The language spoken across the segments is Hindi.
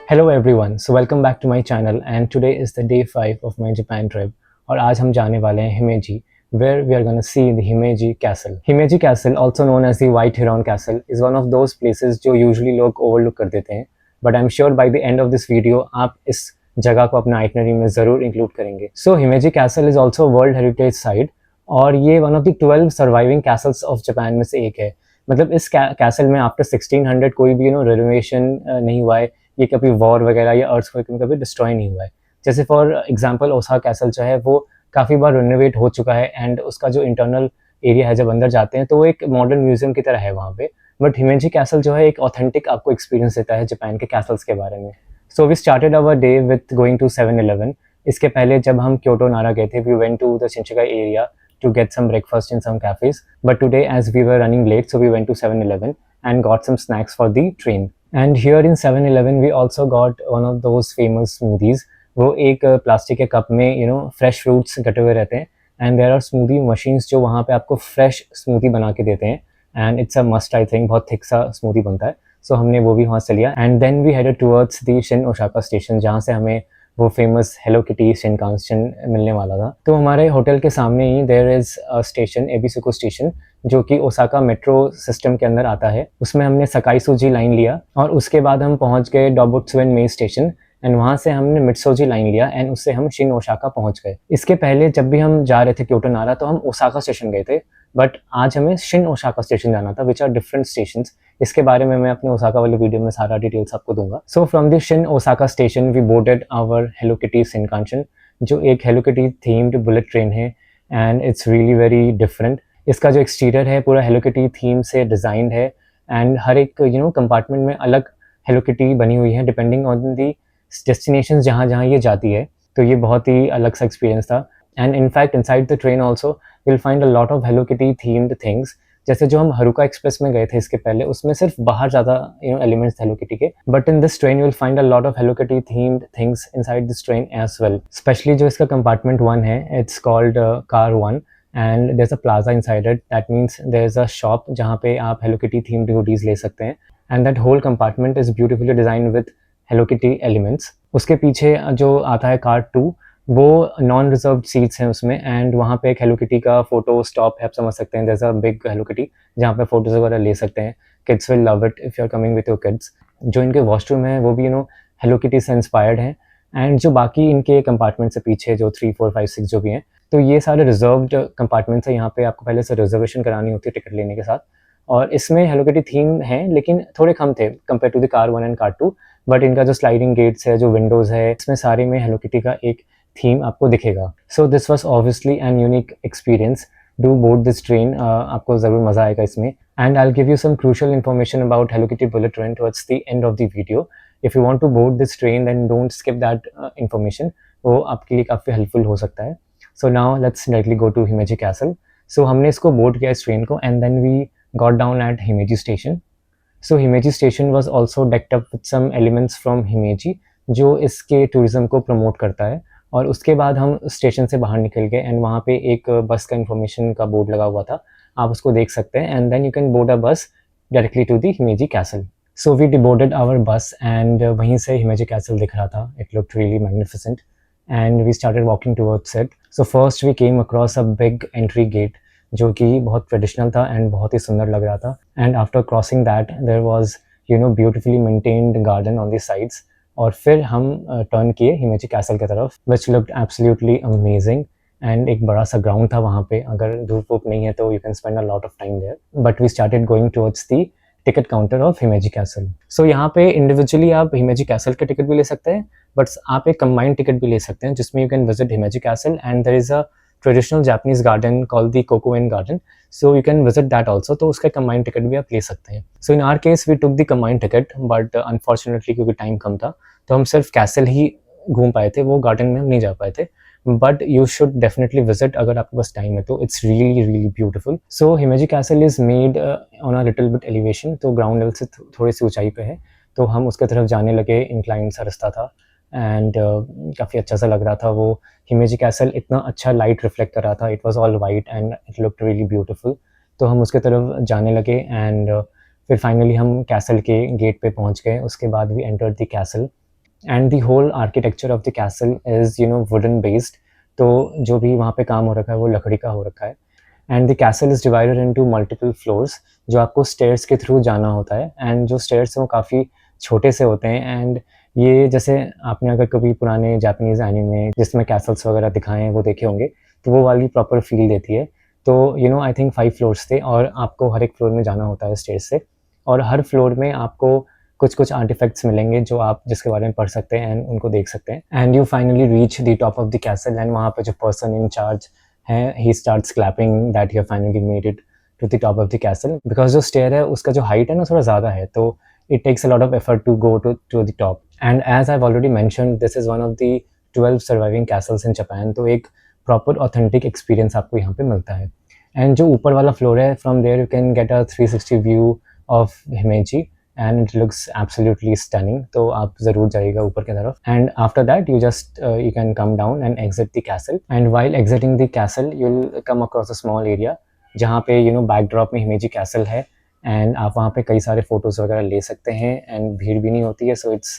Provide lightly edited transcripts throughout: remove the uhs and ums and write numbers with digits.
Hello everyone, so welcome back to my channel and today is the day 5 of my Japan trip और आज हम जाने वाले हैं Himeji where we are going to see the Himeji Castle. Himeji Castle, also known as the White Heron Castle, is one of those places जो usually लोग overlook कर देते हैं, but I'm sure by the end of this video आप इस जगह को अपना itinerary में ज़रूर include करेंगे. So Himeji Castle is also World Heritage Site और ये one of the 12 surviving castles of Japan में से एक है. मतलब इस कैसल में आफ्टर 1600 कोई भी रेनोवेशन नहीं हुआ है, ये कभी वॉर वगैरह या अर्थक्वेक में कभी डिस्ट्रॉय नहीं हुआ है. जैसे फॉर एग्जांपल ओसाका कैसल जो है वो काफ़ी बार रिनोवेट हो चुका है एंड उसका जो इंटरनल एरिया है जब अंदर जाते हैं तो वो एक मॉडर्न म्यूजियम की तरह है वहाँ पे. बट हिमेजी कैसल जो है एक ऑथेंटिक आपको एक्सपीरियंस देता है जापान के कैसल्स के बारे में. So we started our day with going to 7-Eleven. इसके पहले जब हम क्योटो नारा गए थे we went to the Shinchukai area to get some breakfast in some cafes. But today, as we were running late, so we went to 7-Eleven and got some snacks for the train. And here in 7-Eleven, we also got one of those famous smoothies. वो एक प्लास्टिक के कप में फ्रेश फ्रूट्स कटे हुए रहते हैं and there are smoothie machines जो वहाँ पे आपको फ्रेश स्मूदी बना के देते हैं and it's a must. I think बहुत थिक सा स्मूदी बनता है. सो हमने वो भी वहाँ से लिया and then we headed towards the Shin Osaka station जहाँ से हमें वो फेमस हेलो किटी शिनकानसेन मिलने वाला था. तो हमारे होटल के सामने ही there is a station Ebisucho station जो कि ओसाका मेट्रो सिस्टम के अंदर आता है. उसमें हमने सकाईसुजी लाइन लिया और उसके बाद हम पहुंच गए डोबुत्सुएन मेन स्टेशन एंड वहाँ से हमने मित्सुजी लाइन लिया एंड उससे हम शिन ओसाका पहुँच गए. इसके पहले जब भी हम जा रहे थे क्योटो नारा तो हम ओसाका स्टेशन गए थे बट आज हमें शिन ओसाका स्टेशन जाना था विच आर डिफरेंट स्टेशंस. इसके बारे में मैं अपने ओसाका वाले वीडियो में सारा डिटेल्स आपको दूंगा. So from the Shin Osaka station we boarded our Hello Kitty Shinkansen जो एक Hello Kitty themed bullet train है and it's really very different. इसका जो एक्सटीरियर है पूरा हेलो किटी थीम से डिज़ाइंड है एंड हर एक कंपार्टमेंट में अलग हेलो किटी बनी हुई है डिपेंडिंग ऑन दी डेस्टिनेशन जहाँ जहाँ ये जाती है. तो ये बहुत ही अलग सा एक्सपीरियंस था and in fact inside the train also will find a lot of Hello Kitty themed things. जैसे जो हम हरुका एक्सप्रेस में गए थे इसके पहले उसमें सिर्फ बाहर ज़्यादा एलिमेंट्स हेलो किटी के, but in this train you will find a lot of Hello Kitty themed things inside this train as well. Specially जो इसका कंपार्टमेंट 1 है it's called car 1 and there is a plaza inside it. That means there is a shop जहाँ पे आप हेलो किटी थीम्ड हुडीज ले सकते हैं and that whole compartment is beautifully design with Hello Kitty elements. उसके पीछे जो आता है कार 2 वो नॉन रिजर्व सीट्स हैं उसमें एंड वहाँ पे एक हेलो किटी का फोटो स्टॉप है, आप समझ सकते हैं. There is a big Hello Kitty जहाँ पे फोटोज वगैरह ले सकते हैं. Kids will love it if you are coming with your kids. जो इनके वॉशरूम है वो भी हेलो किटी से इंस्पायर्ड हैं एंड जो बाकी इनके कंपार्टमेंट से पीछे जो 3, 4, 5, 6 जो भी हैं तो ये सारे रिजर्व्ड कंपार्टमेंट्स हैं. यहाँ पे आपको पहले से रिजर्वेशन करानी होती है टिकट लेने के साथ और इसमें हेलो किटी थीम है लेकिन थोड़े कम थे compare to the car 1 and car 2. But इनका जो स्लाइडिंग गेट्स है जो विंडोज़ है इसमें सारे में हेलो किटी का एक थीम आपको दिखेगा. So this was obviously an unique experience. Do board this train, आपको ज़रूर मज़ा आएगा इसमें and I will give you some crucial information about Hello Kitty bullet train towards the end of the video. If you want to board this train then don't skip that information. वो आपके लिए काफ़ी हेल्पफुल हो सकता है. So now let's directly go to Himeji Castle. सो हमने इसको बोर्ड किया इस ट्रेन को and then we got down at Himeji station. So Himeji station was also decked up with some elements from Himeji जो इसके टूरिज़्म को प्रमोट करता है. और उसके बाद हम स्टेशन से बाहर निकल गए एंड वहाँ पे एक बस का इन्फॉर्मेशन का बोर्ड लगा हुआ था, आप उसको देख सकते हैं and then you can board a bus directly to the Himeji Castle. So we deboarded our bus and वहीं से हिमेजी कैसल दिख रहा था. It looked really magnificent and we started walking towards it. So first we came across a big entry gate जो कि बहुत ट्रेडिशनल था एंड बहुत ही सुंदर लग रहा था and after crossing that there was beautifully maintained garden on the sides. और फिर हम टर्न किए हिमेजी कैसल की तरफ which looked absolutely amazing and एक बड़ा सा ग्राउंड था वहाँ पे. अगर धूप वूप नहीं है तो you can spend a lot of time there. But we started going towards the ticket counter of Himeji Castle. So यहाँ पे इंडिविजुअली आप हिमेजी कैसल के टिकट भी ले सकते हैं बट आप एक कंबाइंड टिकट भी ले सकते हैं जिसमें you can visit Himeji Castle and there is a traditional Japanese garden called the Kokoen garden. So you can visit that also. तो उसका कंबाइंड टिकट भी आप ले सकते हैं. So in our case we took the combined ticket but unfortunately क्योंकि टाइम कम था तो हम सिर्फ कैसल ही घूम पाए थे, वो गार्डन में हम नहीं जा पाए थे. But you should definitely visit अगर आपके पास टाइम है तो. It's really really beautiful. So Himeji castle is made on a little bit elevation, तो ग्राउंड लेवल से थोड़ी सी ऊंचाई पे है. तो हम उसके तरफ जाने लगे, इंक्लाइन सा रास्ता था एंड काफ़ी अच्छा सा लग रहा था. वो हिमेजी कैसल इतना अच्छा लाइट रिफ्लेक्ट कर रहा था. It was all white and it looked really beautiful. तो हम उसके तरफ जाने लगे एंड फिर फाइनली हम कैसल के गेट पे पहुंच गए. उसके बाद we entered the castle and the whole architecture of the castle is wooden based. तो जो भी वहाँ पे काम हो रखा है वो लकड़ी का हो रखा है। And the castle is divided into multiple floors, जो आपको स्टेयर्स के थ्रू जाना होता है। एंड जो स्टेयर्स हैं वो काफ़ी छोटे से होते हैं। एंड ये जैसे आपने अगर कभी पुराने जापानीज़ एनीमे जिसमें कैसल्स वगैरह दिखाए हैं वो देखे होंगे, तो वो वाली प्रॉपर फील देती है। तो आई थिंक 5 फ्लोर्स थे और आपको हर एक फ्लोर में जाना होता है स्टेयर्स से। और हर फ्लोर में आपको कुछ आर्टिफैक्ट्स मिलेंगे जो आप जिसके बारे में पढ़ सकते हैं एंड उनको देख सकते हैं। And you finally reach the top of the castle, and वहाँ पे जो पर्सन इन चार्ज है, he starts clapping that you have finally made it to the top of the castle. Because जो स्टेयर है उसका जो हाइट है ना थोड़ा ज़्यादा है, तो it takes a lot of effort to go to the top. And as I've already mentioned, this is one of the 12 surviving castles in Japan. तो एक proper authentic experience आपको यहाँ पे मिलता है। And जो ऊपर वाला floor है, from there you can get a 360 view of Himeji and it looks absolutely stunning. तो आप ज़रूर जाइएगा ऊपर की तरफ। And after that you just you can come down and exit the castle. And while exiting the castle, you'll come across a small area जहाँ पे backdrop में Himeji castle है। एंड आप वहाँ पे कई सारे फ़ोटोज़ वगैरह ले सकते हैं एंड भीड़ भी नहीं होती है, so it's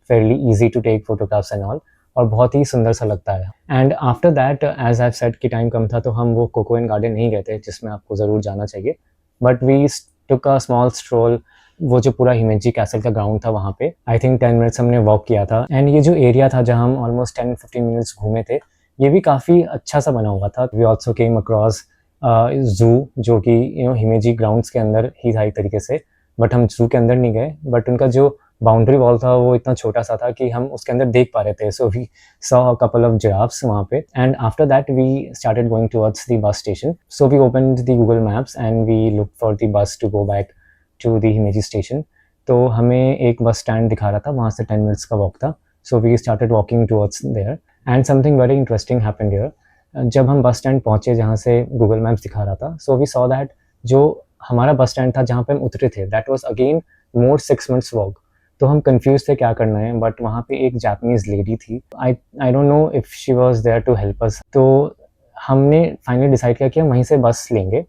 fairly easy to take photographs and all, और बहुत ही सुंदर सा लगता है। And after that as I said कि टाइम कम था तो हम वो कोकोइन गार्डन नहीं गए थे जिसमें आपको ज़रूर जाना चाहिए, but we took a small stroll. वो जो पूरा हिमेजी कैसल का ग्राउंड था वहाँ पे आई थिंक 10 मिनट्स हमने वॉक किया था। एंड ये जो एरिया था जहाँ हम ऑलमोस्ट 10-15 मिनट्स घूमे थे, ये भी काफ़ी अच्छा सा बना हुआ था। We also came across zoo, जो कि हिमेजी ग्राउंड्स के अंदर ही था एक तरीके से, बट हम ज़ू के अंदर नहीं गए। बट उनका जो बाउंड्री वॉल था वो इतना छोटा सा था कि हम उसके अंदर देख पा रहे थे। So we saw a couple of giraffes वहाँ पे। And after that we started going towards the bus station. So we opened the Google Maps and we look for the bus to go back to the Himeji station. तो हमें एक बस स्टैंड दिखा रहा था, वहाँ से 10 मिनट्स का वॉक था। So we started walking towards there and something very interesting happened here. जब हम बस स्टैंड पहुँचे जहाँ से गूगल मैप्स दिखा रहा था, सो वी सॉ दैट जो हमारा बस स्टैंड था जहाँ पे हम उतरे थे, that was again more 6 minutes walk. तो हम कंफ्यूज थे क्या करना है, बट वहाँ पे एक जापानीज़ लेडी थी। I don't know if she was there to help us. तो हमने फाइनली डिसाइड किया कि हम वहीं से बस लेंगे।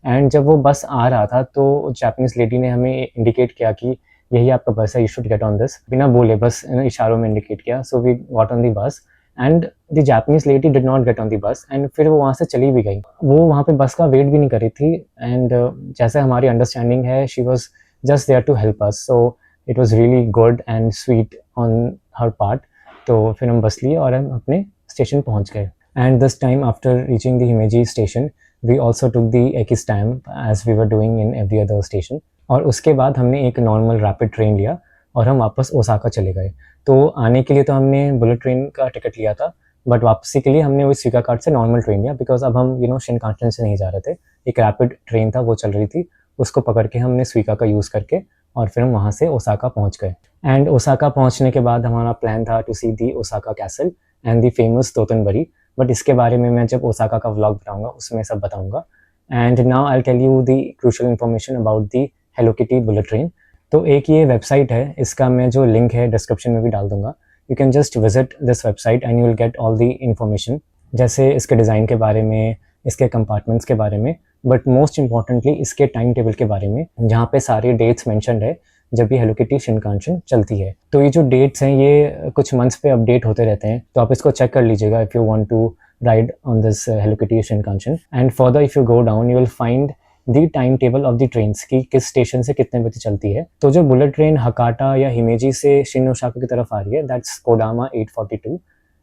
एंड जब वो बस आ रहा था तो जापानीज़ लेडी ने हमें इंडिकेट किया कि यही आपका बस है, you should get on this. बिना बोले बस इशारों में इंडिकेट किया। So we got on the bus and the Japanese lady did not get on the bus, and फिर वो वहाँ से चली भी गई। वो वहाँ पे बस का वेट भी नहीं कर रही थी। एंड जैसे हमारी अंडरस्टैंडिंग है, she was just there to help us. So it was really good and sweet on her part. तो फिर हम बस लिए और हम अपने स्टेशन पहुँच गए। And this time after reaching the Himeji station, we also took the eki stamp as we were doing in every other station. और उसके बाद हमने एक नॉर्मल रैपिड ट्रेन लिया और हम वापस ओसाका चले गए। तो आने के लिए तो हमने बुलेट ट्रेन का टिकट लिया था, बट वापसी के लिए हमने वही सुइगा कार्ड से नॉर्मल ट्रेन लिया, बिकॉज अब हम शिनकानसेन से नहीं जा रहे थे। एक रैपिड ट्रेन था वो चल रही थी, उसको पकड़ के हमने सुइगा का यूज़ करके और फिर हम वहाँ से ओसाका पहुँच गए। एंड ओसाका पहुँचने के बाद हमारा प्लान था to see the Osaka castle and the famous Dotonbori, but इसके बारे में मैं जब ओसाका का व्लॉग बनाऊंगा उसमें सब बताऊंगा। And now I tell you the crucial information about the Hello Kitty bullet train. तो एक ये वेबसाइट है, इसका मैं जो लिंक है डिस्क्रिप्शन में भी डाल दूंगा। You can just visit this website and you will get all the information, जैसे इसके डिज़ाइन के बारे में, इसके कंपार्टमेंट्स के बारे में, बट मोस्ट इंपॉर्टेंटली इसके टाइम टेबल के बारे में, जहाँ पे सारे डेट्स मेंशन्ड है जब भी हेलो किटी शिनकानसेन चलती है। तो ये जो डेट्स हैं ये कुछ मंथ्स पे अपडेट होते रहते हैं, तो आप इसको चेक कर लीजिएगा if you want to ride on this Hello Kitty shinkansen. And further if you go down you will find the time table of the trains की किस स्टेशन से कितने बजे चलती है। तो जो बुलेट ट्रेन हकाटा या हिमेजी से शिन ओसाका की तरफ आ रही है, दैट्स कोडामा 842,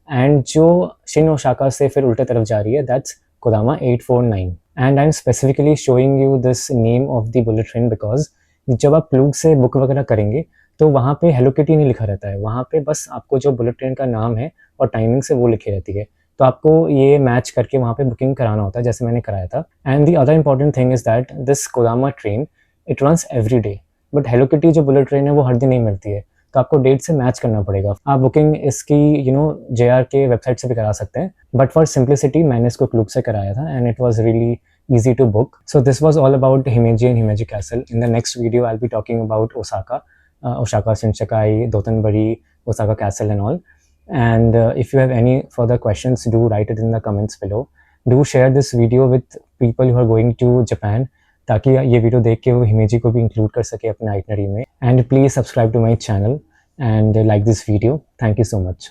एंड जो शिन ओसाका से फिर उल्टे तरफ जा रही है, that's Kodama 849। And I am specifically showing you this name of the bullet train because जब आप प्लूग से बुक वगैरह करेंगे तो वहाँ पे हेलो किटी नहीं लिखा रहता है, वहाँ पे बस आपको जो बुलेट ट्रेन का नाम है और टाइमिंग से वो लिखी रहती है। तो आपको ये मैच करके वहाँ पे बुकिंग कराना होता है, जैसे मैंने कराया था। And the other important thing is that this Kodama train it runs every day, but Hello Kitty जो बुलेट ट्रेन है वो हर दिन नहीं मिलती है, तो आपको डेट से मैच करना पड़ेगा। आप बुकिंग इसकी JR के वेबसाइट से भी करा सकते हैं, बट फॉर सिंप्लिसिटी मैंने इसको क्लूब से कराया था and it was really easy to book. So this was all about Himeji and Himeji Castle. In the next video, I'll be talking about Osaka, Osaka Shinsaikai, Dotonbori, Osaka Castle and all. And if you have any further questions, do write it in the comments below. Do share this video with people who are going to Japan, ताकि ये वीडियो देख के वो हिमेजी को भी इंक्लूड कर सके अपने आइटनरी में। And please subscribe to my channel and like this video. Thank you so much.